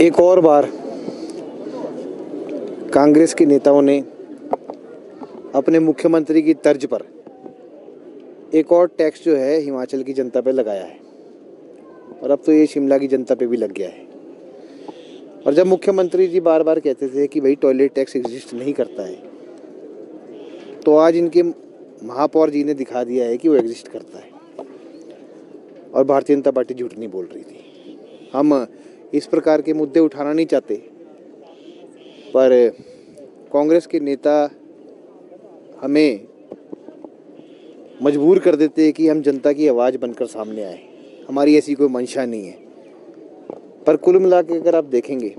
एक और बार कांग्रेस के नेताओं ने अपने मुख्यमंत्री की तर्ज पर एक और टैक्स जो है हिमाचल की जनता पे लगाया है और अब तो ये शिमला की जनता पे भी लग गया है। और जब मुख्यमंत्री जी बार बार कहते थे कि भाई टॉयलेट टैक्स एग्जिस्ट नहीं करता है, तो आज इनके महापौर जी ने दिखा दिया है कि वो एग्जिस्ट करता है और भारतीय जनता पार्टी झूठ नहीं बोल रही थी। हम इस प्रकार के मुद्दे उठाना नहीं चाहते, पर कांग्रेस के नेता हमें मजबूर कर देते हैं कि हम जनता की आवाज़ बनकर सामने आए। हमारी ऐसी कोई मंशा नहीं है। पर कुल मिला के अगर आप देखेंगे,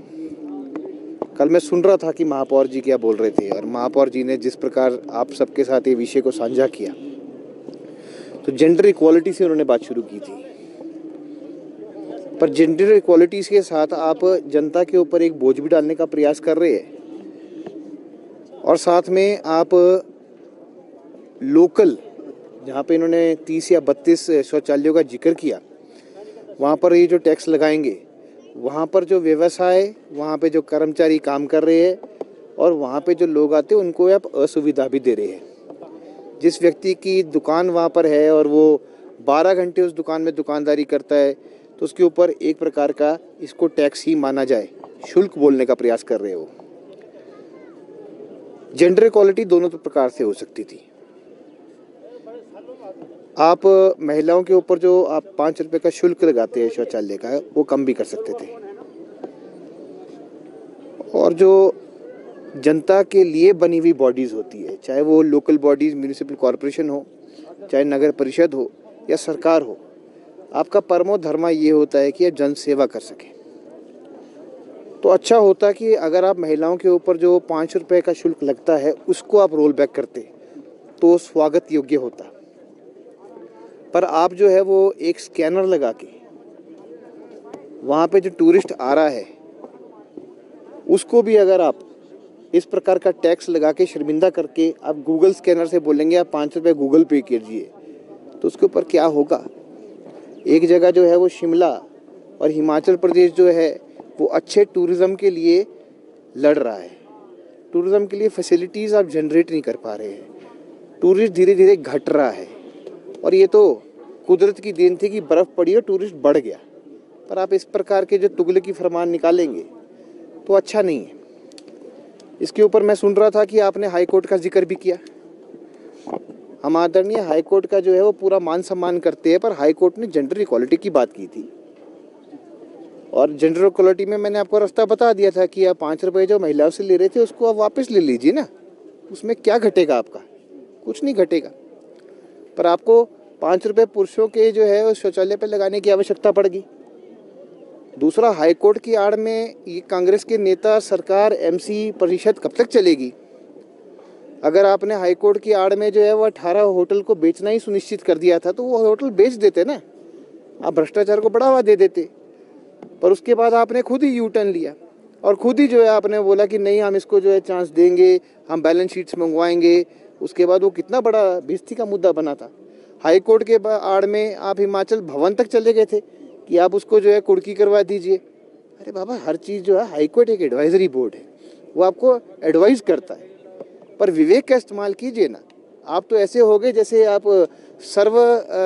कल मैं सुन रहा था कि महापौर जी क्या बोल रहे थे और महापौर जी ने जिस प्रकार आप सबके साथ ये विषय को साझा किया, तो जेंडर इक्वालिटी से उन्होंने बात शुरू की थी। पर जेंडर इक्वालिटी के साथ आप जनता के ऊपर एक बोझ भी डालने का प्रयास कर रहे हैं और साथ में आप लोकल, जहाँ पे इन्होंने 30 या 32 शौचालयों का जिक्र किया, वहाँ पर ये जो टैक्स लगाएंगे, वहाँ पर जो व्यवसाय, वहाँ पे जो कर्मचारी काम कर रहे हैं और वहाँ पे जो लोग आते हैं, उनको आप असुविधा भी दे रहे हैं। जिस व्यक्ति की दुकान वहाँ पर है और वो 12 घंटे उस दुकान में दुकानदारी करता है, तो उसके ऊपर एक प्रकार का इसको टैक्स ही माना जाए, शुल्क बोलने का प्रयास कर रहे हो। जेंडर इक्वालिटी दोनों प्रकार से हो सकती थी। आप महिलाओं के ऊपर जो आप 5 रुपए का शुल्क लगाते हैं शौचालय का, वो कम भी कर सकते थे। और जो जनता के लिए बनी हुई बॉडीज होती है, चाहे वो लोकल बॉडीज, म्यूनिसिपल कॉरपोरेशन हो, चाहे नगर परिषद हो या सरकार हो, आपका परमो धर्मा ये होता है कि आप जन सेवा कर सकें। तो अच्छा होता कि अगर आप महिलाओं के ऊपर जो 5 रुपए का शुल्क लगता है उसको आप रोल बैक करते, तो स्वागत योग्य होता। पर आप जो है वो एक स्कैनर लगा के वहाँ पे जो टूरिस्ट आ रहा है उसको भी अगर आप इस प्रकार का टैक्स लगा के शर्मिंदा करके आप गूगल स्कैनर से बोलेंगे आप 5 रुपये गूगल पे कीजिए, तो उसके ऊपर क्या होगा। एक जगह जो है वो शिमला और हिमाचल प्रदेश जो है वो अच्छे टूरिज़्म के लिए लड़ रहा है। टूरिज़्म के लिए फैसिलिटीज़ आप जनरेट नहीं कर पा रहे हैं। टूरिस्ट धीरे धीरे घट रहा है और ये तो कुदरत की देन थी कि बर्फ़ पड़ी और टूरिस्ट बढ़ गया। पर आप इस प्रकार के जो तुगलकी फरमान निकालेंगे तो अच्छा नहीं है। इसके ऊपर मैं सुन रहा था कि आपने हाई कोर्ट का जिक्र भी किया। हम आदरणीय हाई कोर्ट का जो है वो पूरा मान सम्मान करते हैं, पर हाई कोर्ट ने जेंडर इक्वालिटी की बात की थी और जेंडर इक्वालिटी में मैंने आपको रास्ता बता दिया था कि आप 5 रुपये जो महिलाओं से ले रहे थे उसको आप वापस ले लीजिए ना। उसमें क्या घटेगा आपका? कुछ नहीं घटेगा। पर आपको 5 रुपये पुरुषों के जो है उस शौचालय पर लगाने की आवश्यकता पड़ेगी। दूसरा, हाई कोर्ट की आड़ में ये कांग्रेस के नेता, सरकार, एमसी परिषद कब तक चलेगी? अगर आपने हाई कोर्ट की आड़ में जो है वो 18 होटल को बेचना ही सुनिश्चित कर दिया था, तो वो होटल बेच देते ना, आप भ्रष्टाचार को बढ़ावा दे देते। पर उसके बाद आपने खुद ही यू टर्न लिया और खुद ही जो है आपने बोला कि नहीं, हम इसको जो है चांस देंगे, हम बैलेंस शीट्स मंगवाएंगे। उसके बाद वो कितना बड़ा बेइज्जती का मुद्दा बना था। हाई कोर्ट के आड़ में आप हिमाचल भवन तक चले गए थे कि आप उसको जो है कुर्की करवा दीजिए। अरे बाबा, हर चीज़ जो है, हाई कोर्ट एक एडवाइजरी बोर्ड है, वो आपको एडवाइस करता है, पर विवेक का इस्तेमाल कीजिए ना। आप तो ऐसे हो गए जैसे आप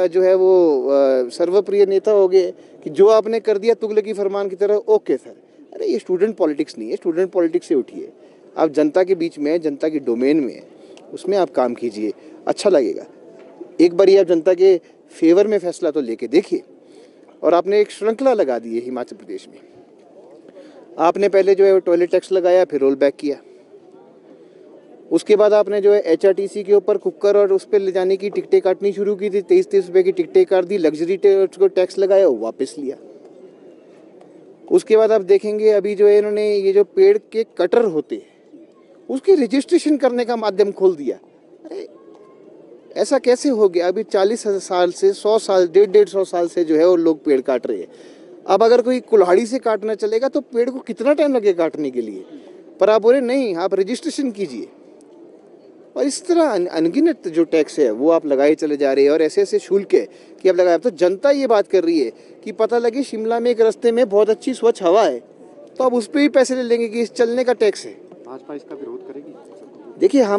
जो है वो सर्वप्रिय नेता हो गए कि जो आपने कर दिया तुगलकी फरमान की तरह, ओके सर। अरे ये स्टूडेंट पॉलिटिक्स नहीं है। स्टूडेंट पॉलिटिक्स से उठिए, आप जनता के बीच में, जनता की डोमेन में, उसमें आप काम कीजिए, अच्छा लगेगा। एक बार आप जनता के फेवर में फैसला तो लेके देखिए। और आपने एक श्रृंखला लगा दी है हिमाचल प्रदेश में। आपने पहले जो है टॉयलेट टैक्स लगाया, फिर रोल बैक किया। उसके बाद आपने जो है HRTC के ऊपर कुकर और उस पर ले जाने की टिकटें काटनी शुरू की थी। 23-23 रुपये की टिकटें काट दी। लग्जरी को टैक्स लगाया, वो वापस लिया। उसके बाद आप देखेंगे अभी जो है इन्होंने ये जो पेड़ के कटर होते हैं उसकी रजिस्ट्रेशन करने का माध्यम खोल दिया। अरे ऐसा कैसे हो गया? अभी 40 साल से 100 साल, 150 साल से जो है वो लोग पेड़ काट रहे हैं। अब अगर कोई कुल्हाड़ी से काटना चलेगा तो पेड़ को कितना टाइम लगेगा काटने के लिए? पर आप बोले नहीं, आप रजिस्ट्रेशन कीजिए। और इस तरह अनगिनत जो टैक्स है वो आप लगाए चले जा रहे हैं और ऐसे ऐसे शुल्क है कि आप लगाए। तो जनता ये बात कर रही है कि पता लगे शिमला में एक रास्ते में बहुत अच्छी स्वच्छ हवा है, तो आप उस पर भी पैसे ले लेंगे कि इस चलने का टैक्स है। भाजपा इसका विरोध करेगी? देखिए हम